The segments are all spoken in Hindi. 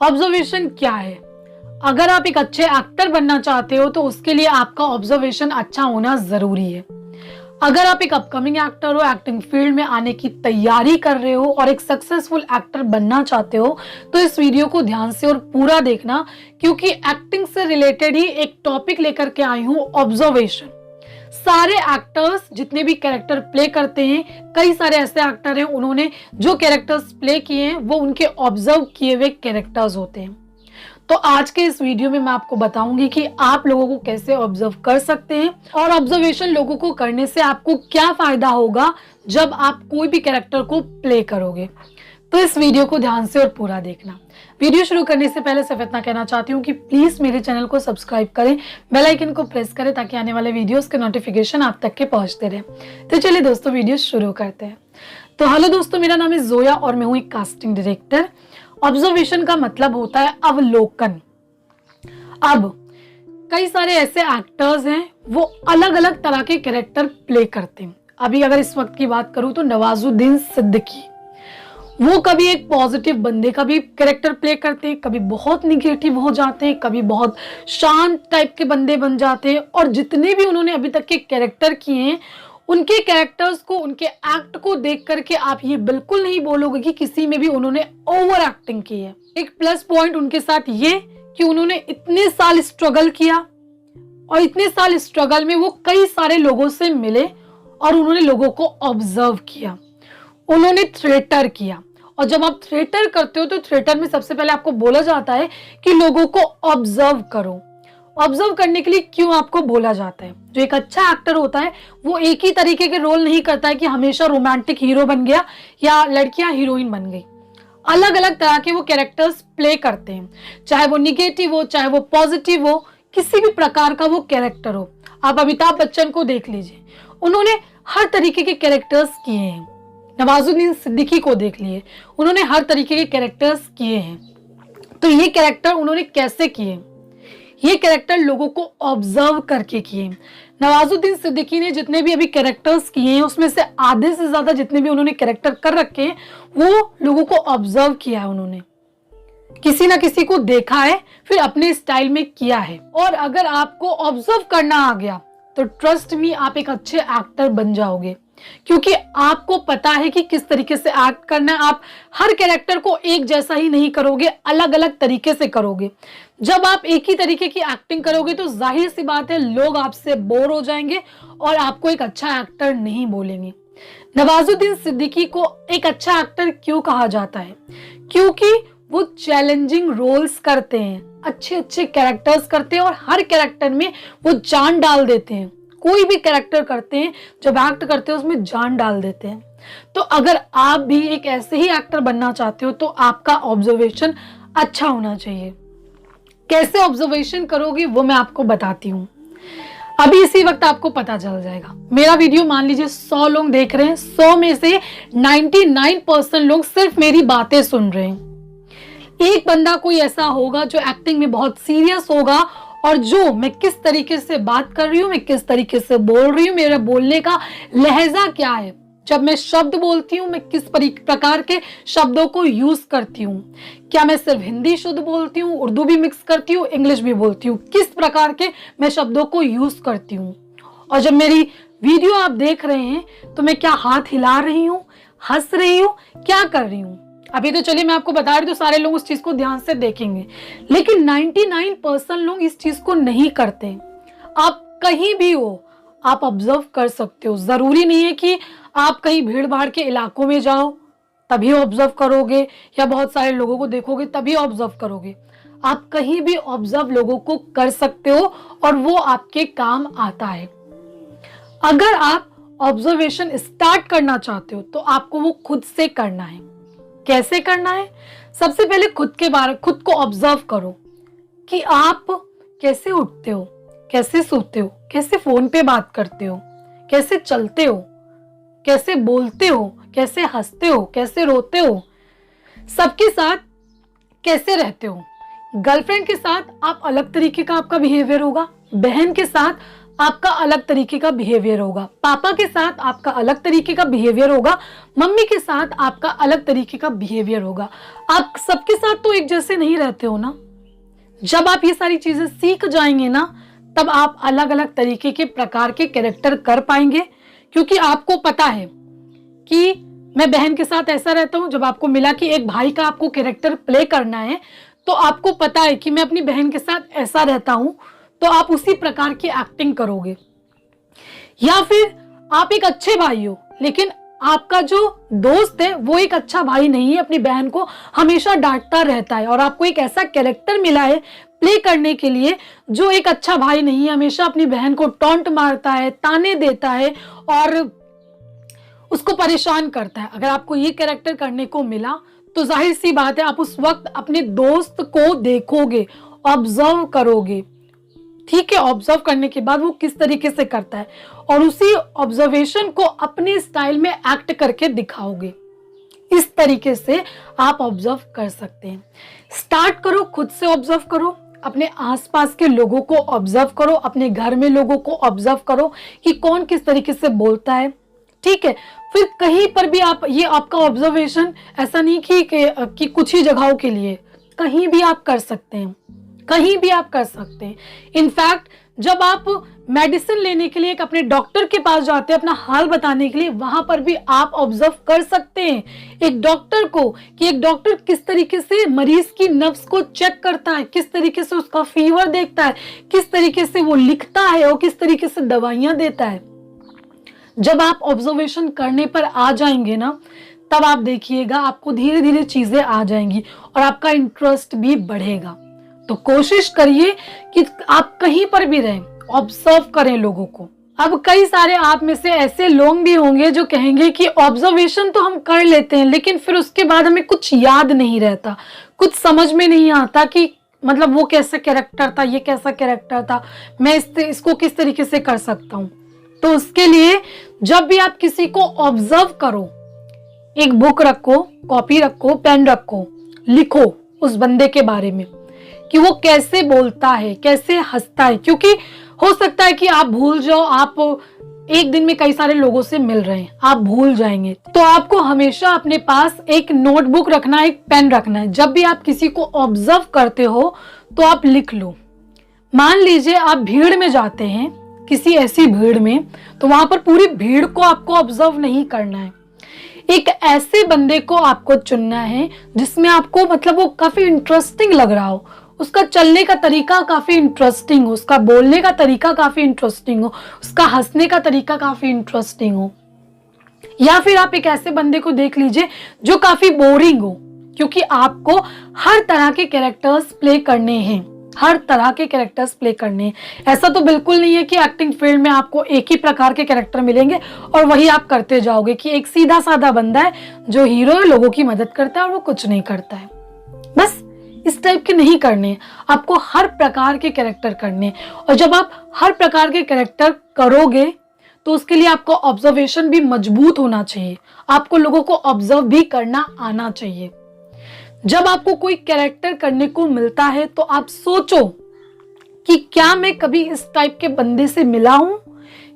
ऑब्जर्वेशन क्या है? अगर आप एक अच्छे एक्टर बनना चाहते हो तो उसके लिए आपका ऑब्जर्वेशन अच्छा होना जरूरी है। अगर आप एक अपकमिंग एक्टर हो, एक्टिंग फील्ड में आने की तैयारी कर रहे हो और एक सक्सेसफुल एक्टर बनना चाहते हो तो इस वीडियो को ध्यान से और पूरा देखना, क्योंकि एक्टिंग से रिलेटेड ही एक टॉपिक लेकर के आई हूं, ऑब्जर्वेशन। सारे एक्टर्स जितने भी कैरेक्टर प्ले करते हैं, कई सारे ऐसे एक्टर हैं उन्होंने जो कैरेक्टर्स प्ले किए हैं वो उनके ऑब्जर्व किए हुए कैरेक्टर्स होते हैं। तो आज के इस वीडियो में मैं आपको बताऊंगी कि आप लोगों को कैसे ऑब्जर्व कर सकते हैं और ऑब्जर्वेशन लोगों को करने से आपको क्या फायदा होगा जब आप कोई भी कैरेक्टर को प्ले करोगे। तो इस वीडियो को ध्यान से और पूरा देखना। वीडियो शुरू करने से पहले सिर्फ इतना कहना चाहती हूँ कि प्लीज मेरे चैनल को सब्सक्राइब करें, बेल आइकन को प्रेस करें ताकि आने वाले वीडियोस के नोटिफिकेशन आप तक के पहुंचते रहे। तो चलिए दोस्तों वीडियो शुरू करते हैं। तो हेलो दोस्तों, मेरा नाम है जोया और मैं हूँ एक कास्टिंग डायरेक्टर। ऑब्जर्वेशन का मतलब होता है अवलोकन। अब कई सारे ऐसे एक्टर्स हैं वो अलग अलग तरह के कैरेक्टर प्ले करते हैं। अभी अगर इस वक्त की बात करूं तो नवाजुद्दीन सिद्दीकी, वो कभी एक पॉजिटिव बंदे का भी कैरेक्टर प्ले करते हैं, कभी बहुत निगेटिव हो जाते हैं, कभी बहुत शांत टाइप के बंदे बन जाते हैं। और जितने भी उन्होंने अभी तक के कैरेक्टर किए हैं, उनके कैरेक्टर्स को, उनके एक्ट को देख करके आप ये बिल्कुल नहीं बोलोगे कि किसी में भी उन्होंने ओवर एक्टिंग की है। एक प्लस पॉइंट उनके साथ ये कि उन्होंने इतने साल स्ट्रगल किया और इतने साल स्ट्रगल में वो कई सारे लोगों से मिले और उन्होंने लोगों को ऑब्जर्व किया, उन्होंने थिएटर किया। और जब आप थिएटर करते हो तो थिएटर में सबसे पहले आपको बोला जाता है कि लोगों को ऑब्जर्व करो। ऑब्जर्व करने के लिए क्यों आपको बोला जाता है? जो एक अच्छा एक्टर होता है वो एक ही तरीके के रोल नहीं करता है कि हमेशा रोमांटिक हीरो बन गया या लड़कियां हीरोइन बन गई। अलग अलग तरह के वो कैरेक्टर्स प्ले करते हैं, चाहे वो निगेटिव हो, चाहे वो पॉजिटिव हो, किसी भी प्रकार का वो कैरेक्टर हो। आप अमिताभ बच्चन को देख लीजिए, उन्होंने हर तरीके के कैरेक्टर्स किए हैं। नवाजुद्दीन सिद्दीकी को देख लिए, उन्होंने हर तरीके के कैरेक्टर्स किए हैं। तो ये कैरेक्टर उन्होंने कैसे किए? ये कैरेक्टर लोगों को ऑब्जर्व करके किए। नवाजुद्दीन सिद्दीकी ने जितने भी अभी कैरेक्टर्स किए हैं उसमें से आधे से ज्यादा जितने भी उन्होंने कैरेक्टर कर रखे हैं वो लोगों को ऑब्जर्व किया है। उन्होंने किसी ना किसी को देखा है, फिर अपने स्टाइल में किया है। और अगर आपको ऑब्जर्व करना आ गया तो ट्रस्ट मी, आप एक अच्छे एक्टर बन जाओगे, क्योंकि आपको पता है कि किस तरीके से एक्ट करना है। आप हर कैरेक्टर को एक जैसा ही नहीं करोगे, अलग अलग तरीके से करोगे। जब आप एक ही तरीके की एक्टिंग करोगे तो जाहिर सी बात है लोग आपसे बोर हो जाएंगे और आपको एक अच्छा एक्टर नहीं बोलेंगे। नवाजुद्दीन सिद्दीकी को एक अच्छा एक्टर क्यों कहा जाता है? क्योंकि वो चैलेंजिंग रोल्स करते हैं, अच्छे अच्छे कैरेक्टर्स करते हैं और हर कैरेक्टर में वो जान डाल देते हैं। कोई भी कैरेक्टर करते हैं, जब एक्ट करते हैं उसमें जान डाल देते हैं। तो अगर आप भी एक ऐसे ही एक्टर बनना चाहते हो तो आपका ऑब्जर्वेशन अच्छा होना चाहिए। कैसे ऑब्जर्वेशन करोगे वो मैं आपको बताती हूँ। अभी इसी वक्त आपको पता चल जाएगा। मेरा वीडियो मान लीजिए 100 लोग देख रहे हैं, 100 में से 99% लोग सिर्फ मेरी बातें सुन रहे हैं। एक बंदा कोई ऐसा होगा जो एक्टिंग में बहुत सीरियस होगा और जो मैं किस तरीके से बात कर रही हूँ, मैं किस तरीके से बोल रही हूँ, मेरा बोलने का लहजा क्या है, जब मैं शब्द बोलती हूँ मैं किस प्रकार के शब्दों को यूज करती हूँ, क्या मैं सिर्फ हिंदी शुद्ध बोलती हूँ, उर्दू भी मिक्स करती हूँ, इंग्लिश भी बोलती हूँ, किस प्रकार के मैं शब्दों को यूज करती हूँ। और जब मेरी वीडियो आप देख रहे हैं तो मैं क्या हाथ हिला रही हूँ, हंस रही हूँ, क्या कर रही हूँ? अभी तो चलिए मैं आपको बता रही हूँ तो सारे लोग उस चीज को ध्यान से देखेंगे, लेकिन 99% लोग इस चीज को नहीं करते। आप कहीं भी हो आप ऑब्जर्व कर सकते हो। जरूरी नहीं है कि आप कहीं भीड़ भाड़ के इलाकों में जाओ तभी ऑब्जर्व करोगे या बहुत सारे लोगों को देखोगे तभी ऑब्जर्व करोगे। आप कहीं भी ऑब्जर्व लोगों को कर सकते हो और वो आपके काम आता है। अगर आप ऑब्जर्वेशन स्टार्ट करना चाहते हो तो आपको वो खुद से करना है। कैसे करना है? सबसे पहले खुद को ऑब्जर्व करो कि आप कैसे उठते हो, कैसे सोते हो, कैसे फोन पे बात करते हो, कैसे चलते हो, कैसे बोलते हो, कैसे हंसते हो, कैसे रोते हो, सबके साथ कैसे रहते हो। गर्लफ्रेंड के साथ आप अलग तरीके का आपका बिहेवियर होगा, बहन के साथ आपका अलग तरीके का बिहेवियर होगा, पापा के साथ आपका अलग तरीके का बिहेवियर होगा, मम्मी के साथ आपका अलग तरीके का बिहेवियर होगा। आप सबके साथ तो एक जैसे नहीं रहते हो ना। जब आप ये सारी चीजें सीख जाएंगे ना, तब आप अलग अलग तरीके के प्रकार के कैरेक्टर कर पाएंगे, क्योंकि आपको पता है कि मैं बहन के साथ ऐसा रहता हूं। जब आपको मिला कि एक भाई का आपको कैरेक्टर प्ले करना है, तो आपको पता है कि मैं अपनी बहन के साथ ऐसा रहता हूं, तो आप उसी प्रकार की एक्टिंग करोगे। या फिर आप एक अच्छे भाई हो, लेकिन आपका जो दोस्त है वो एक अच्छा भाई नहीं है, अपनी बहन को हमेशा डांटता रहता है, और आपको एक ऐसा कैरेक्टर मिला है प्ले करने के लिए जो एक अच्छा भाई नहीं है, हमेशा अपनी बहन को टॉन्ट मारता है, ताने देता है और उसको परेशान करता है। अगर आपको ये कैरेक्टर करने को मिला, तो जाहिर सी बात है आप उस वक्त अपने दोस्त को देखोगे, ऑब्जर्व करोगे, ठीक है। ऑब्जर्व करने के बाद वो किस तरीके से करता है, और उसी ऑब्जर्वेशन को अपने स्टाइल में एक्ट करके दिखाओगे। इस तरीके से आप ऑब्जर्व कर सकते हैं। स्टार्ट करो, खुद से ऑब्जर्व करो, अपने आसपास के लोगों को ऑब्जर्व करो, अपने घर में लोगों को ऑब्जर्व करो कि कौन किस तरीके से बोलता है, ठीक है। फिर कहीं पर भी आप ये आपका ऑब्जर्वेशन ऐसा नहीं कि कुछ ही जगहों के लिए, कहीं भी आप कर सकते हैं, कहीं भी आप कर सकते हैं। इनफैक्ट जब आप मेडिसिन लेने के लिए एक अपने डॉक्टर के पास जाते हैं अपना हाल बताने के लिए, वहां पर भी आप ऑब्जर्व कर सकते हैं एक डॉक्टर को, कि एक डॉक्टर किस तरीके से मरीज की नब्ज को चेक करता है, किस तरीके से उसका फीवर देखता है, किस तरीके से वो लिखता है और किस तरीके से दवाइयां देता है। जब आप ऑब्जर्वेशन करने पर आ जाएंगे ना, तब आप देखिएगा आपको धीरे धीरे चीजें आ जाएंगी और आपका इंटरेस्ट भी बढ़ेगा। तो कोशिश करिए कि आप कहीं पर भी रहें, ऑब्जर्व करें लोगों को। अब कई सारे आप में से ऐसे लोग भी होंगे जो कहेंगे कि ऑब्जर्वेशन तो हम कर लेते हैं, लेकिन फिर उसके बाद हमें कुछ याद नहीं रहता, कुछ समझ में नहीं आता कि मतलब वो कैसा कैरेक्टर था, ये कैसा कैरेक्टर था, मैं इसको किस तरीके से कर सकता हूँ। तो उसके लिए जब भी आप किसी को ऑब्जर्व करो, एक बुक रखो, कॉपी रखो, पेन रखो, लिखो उस बंदे के बारे में कि वो कैसे बोलता है, कैसे हंसता है, क्योंकि हो सकता है कि आप भूल जाओ, आप एक दिन में कई सारे लोगों से मिल रहे हैं, आप भूल जाएंगे। तो आपको हमेशा अपने पास एक नोटबुक रखना है, एक पेन रखना है। जब भी आप किसी को ऑब्जर्व करते हो तो आप लिख लो। मान लीजिए आप भीड़ में जाते हैं, किसी ऐसी भीड़ में, तो वहां पर पूरी भीड़ को आपको ऑब्जर्व नहीं करना है, एक ऐसे बंदे को आपको चुनना है जिसमें आपको मतलब वो काफी इंटरेस्टिंग लग रहा हो, उसका चलने का तरीका काफी इंटरेस्टिंग हो, उसका बोलने का तरीका काफी इंटरेस्टिंग हो, उसका हंसने का तरीका काफी इंटरेस्टिंग हो। या फिर आप एक ऐसे बंदे को देख लीजिए जो काफी बोरिंग हो, क्योंकि आपको हर तरह के कैरेक्टर्स प्ले करने हैं, हर तरह के कैरेक्टर्स प्ले करने हैं। ऐसा तो बिल्कुल नहीं है कि एक्टिंग फील्ड में आपको एक ही प्रकार के कैरेक्टर मिलेंगे और वही आप करते जाओगे, कि एक सीधा साधा बंदा है जो हीरो है, लोगों की मदद करता है और वो कुछ नहीं करता है। बस इस टाइप के नहीं करने, आपको हर प्रकार के कैरेक्टर करने। और जब आप हर प्रकार के कैरेक्टर करोगे तो उसके लिए आपको ऑब्जर्वेशन भी मजबूत होना चाहिए, आपको लोगों को ऑब्जर्व भी करना आना चाहिए। जब आपको कोई कैरेक्टर करने को मिलता है तो आप सोचो कि क्या मैं कभी इस टाइप के बंदे से मिला हूं,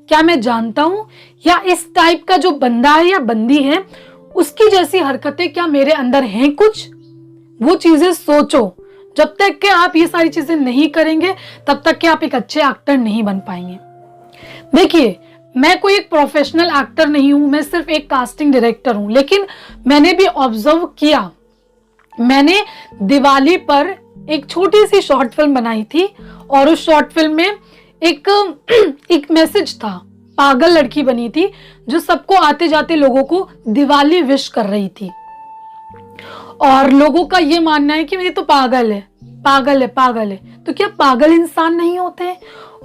क्या मैं जानता हूं, या इस टाइप का जो बंदा है या बंदी है उसकी जैसी हरकतें क्या मेरे अंदर हैं कुछ। वो चीजें सोचो। जब तक कि आप ये सारी चीजें नहीं करेंगे तब तक कि आप एक अच्छे एक्टर नहीं बन पाएंगे। देखिए, मैं कोई एक प्रोफेशनल एक्टर नहीं हूं, मैं सिर्फ एक कास्टिंग डायरेक्टर हूं, लेकिन मैंने भी ऑब्जर्व किया। मैंने दिवाली पर एक छोटी सी शॉर्ट फिल्म बनाई थी और उस शॉर्ट फिल्म में एक मैसेज था। पागल लड़की बनी थी जो सबको आते जाते लोगों को दिवाली विश कर रही थी, और लोगों का ये मानना है कि ये तो पागल है, पागल है, पागल है। तो क्या पागल इंसान नहीं होते हैं?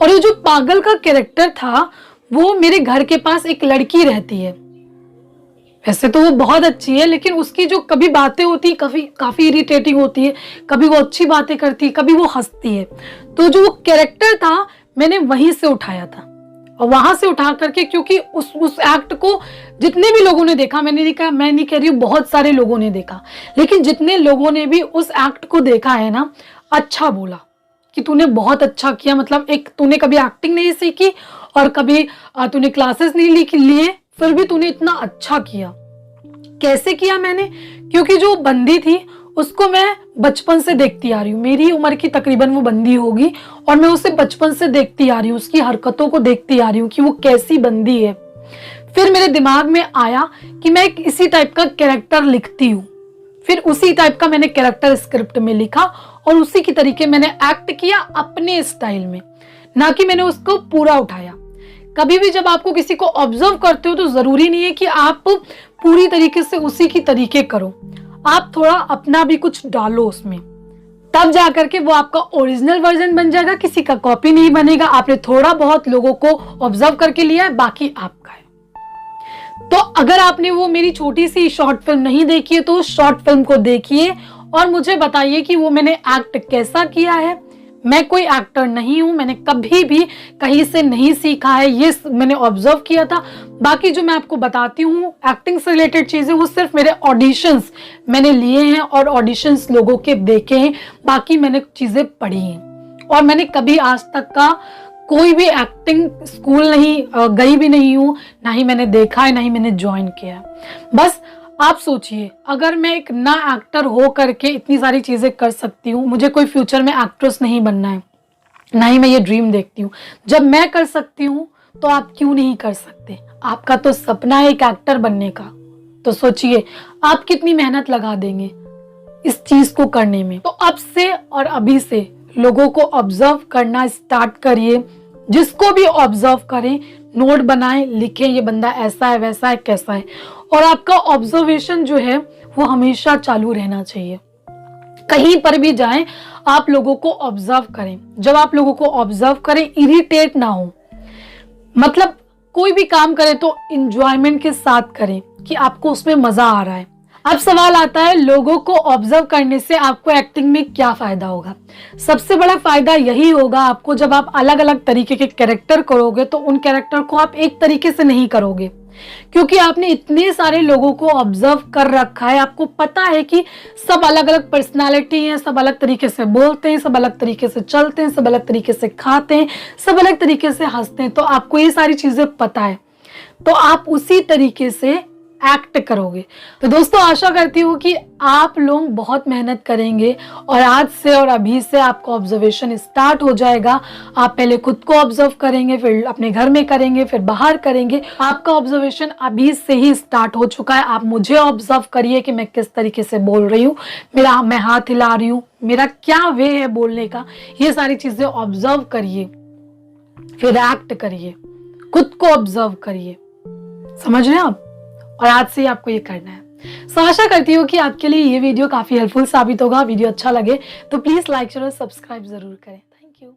और ये जो पागल का कैरेक्टर था वो मेरे घर के पास एक लड़की रहती है, वैसे तो वो बहुत अच्छी है, लेकिन उसकी जो कभी बातें होती है काफी इरिटेटिंग होती है, कभी वो अच्छी बातें करती है, कभी वो हंसती है। तो जो वो कैरेक्टर था मैंने वहीं से उठाया था, और वहां से उठा करके, क्योंकि उस एक्ट को जितने भी लोगों ने देखा, मैं नहीं कह रही हूँ बहुत सारे लोगों ने देखा, लेकिन जितने लोगों ने भी उस एक्ट को देखा है ना, अच्छा बोला कि तूने बहुत अच्छा किया, मतलब एक तूने कभी एक्टिंग नहीं सीखी और कभी तूने क्लासेस नहीं लिए, फिर भी तूने इतना अच्छा किया। कैसे किया मैंने? क्योंकि जो बंदी थी उसको मैं बचपन से देखती आ रही हूँ, मेरी उम्र की तकरीबन वो बंदी होगी और मैं उसे बचपन से देखती आ रही हूँ, उसकी हरकतों को देखती आ रही हूँ कि वो कैसी बंदी है। फिर मेरे दिमाग में आया कि मैं एक इसी टाइप का कैरेक्टर लिखती हूँ। फिर उसी टाइप का मैंने कैरेक्टर स्क्रिप्ट में लिखा और उसी की तरीके मैंने एक्ट किया अपने स्टाइल में, ना कि मैंने उसको पूरा उठाया। कभी भी जब आपको किसी को ऑब्जर्व करते हो तो जरूरी नहीं है कि आप पूरी तरीके से उसी की तरीके करो, आप थोड़ा अपना भी कुछ डालो उसमें, तब जाकर के वो आपका ओरिजिनल वर्जन बन जाएगा, किसी का कॉपी नहीं बनेगा। आपने थोड़ा बहुत लोगों को ऑब्जर्व करके लिया है, बाकी आपका है। तो अगर आपने वो मेरी छोटी सी शॉर्ट फिल्म नहीं देखी है तो उस शॉर्ट फिल्म को देखिए और मुझे बताइए कि वो मैंने एक्ट कैसा किया है। मैं कोई एक्टर नहीं हूं, मैंने कभी भी कहीं से नहीं सीखा है, ये मैंने ऑब्जर्व किया था। बाकी जो मैं आपको बताती हूँ एक्टिंग से रिलेटेड चीजें, वो सिर्फ मेरे ऑडिशंस मैंने लिए हैं और ऑडिशंस लोगों के देखे हैं, बाकी मैंने चीजें पढ़ी हैं। और मैंने कभी आज तक का कोई भी एक्टिंग स्कूल नहीं गई भी नहीं हूँ, ना ही मैंने देखा है, ना ही मैंने ज्वाइन किया है। बस आप सोचिए, अगर मैं एक ना एक्टर हो करके इतनी सारी चीजें कर सकती हूँ, मुझे कोई फ्यूचर में एक्ट्रेस नहीं बनना है, ना ही मैं ये ड्रीम देखती हूँ, जब मैं कर सकती हूँ तो आप क्यों नहीं कर सकते? आपका तो सपना है एक एक्टर बनने का, तो सोचिए आप कितनी मेहनत लगा देंगे इस चीज को करने में। तो अब से और अभी से लोगों को ऑब्जर्व करना स्टार्ट करिए, जिसको भी ऑब्जर्व करें नोट बनाएं, लिखें ये बंदा ऐसा है, वैसा है, कैसा है। और आपका ऑब्जर्वेशन जो है वो हमेशा चालू रहना चाहिए। कहीं पर भी जाएं आप लोगों को ऑब्जर्व करें। जब आप लोगों को ऑब्जर्व करें इरिटेट ना हो, मतलब कोई भी काम करें तो इंजॉयमेंट के साथ करें कि आपको उसमें मजा आ रहा है। अब सवाल आता है लोगों को ऑब्जर्व करने से आपको एक्टिंग में क्या फायदा होगा? सबसे बड़ा फायदा यही होगा आपको, जब आप अलग अलग तरीके के कैरेक्टर करोगे तो उन कैरेक्टर को आप एक तरीके से नहीं करोगे, क्योंकि आपने इतने सारे लोगों को ऑब्जर्व कर रखा है। आपको पता है कि सब अलग अलग पर्सनालिटी हैं, सब अलग तरीके से बोलते हैं, सब अलग तरीके से चलते हैं, सब अलग तरीके से खाते हैं, सब अलग तरीके से हंसते हैं। तो आपको ये सारी चीजें पता है, तो आप उसी तरीके से एक्ट करोगे। तो दोस्तों आशा करती हूँ कि आप लोग बहुत मेहनत करेंगे और आज से और अभी से आपका ऑब्जर्वेशन स्टार्ट हो जाएगा। आप पहले खुद को ऑब्जर्व करेंगे, फिर अपने घर में करेंगे, फिर बाहर करेंगे। आपका ऑब्जर्वेशन अभी से ही स्टार्ट हो चुका है। आप मुझे ऑब्जर्व करिए कि मैं किस तरीके से बोल रही हूँ, मैं हाथ हिला रही हूँ, मेरा क्या वे है बोलने का, ये सारी चीजें ऑब्जर्व करिए, फिर एक्ट करिए, खुद को ऑब्जर्व करिए। समझ रहे हैं आप? और आज से ही आपको ये करना है। सो आशा करती हूँ कि आपके लिए ये वीडियो काफी हेल्पफुल साबित होगा। वीडियो अच्छा लगे तो प्लीज लाइक शेयर और सब्सक्राइब जरूर करें। Thank you.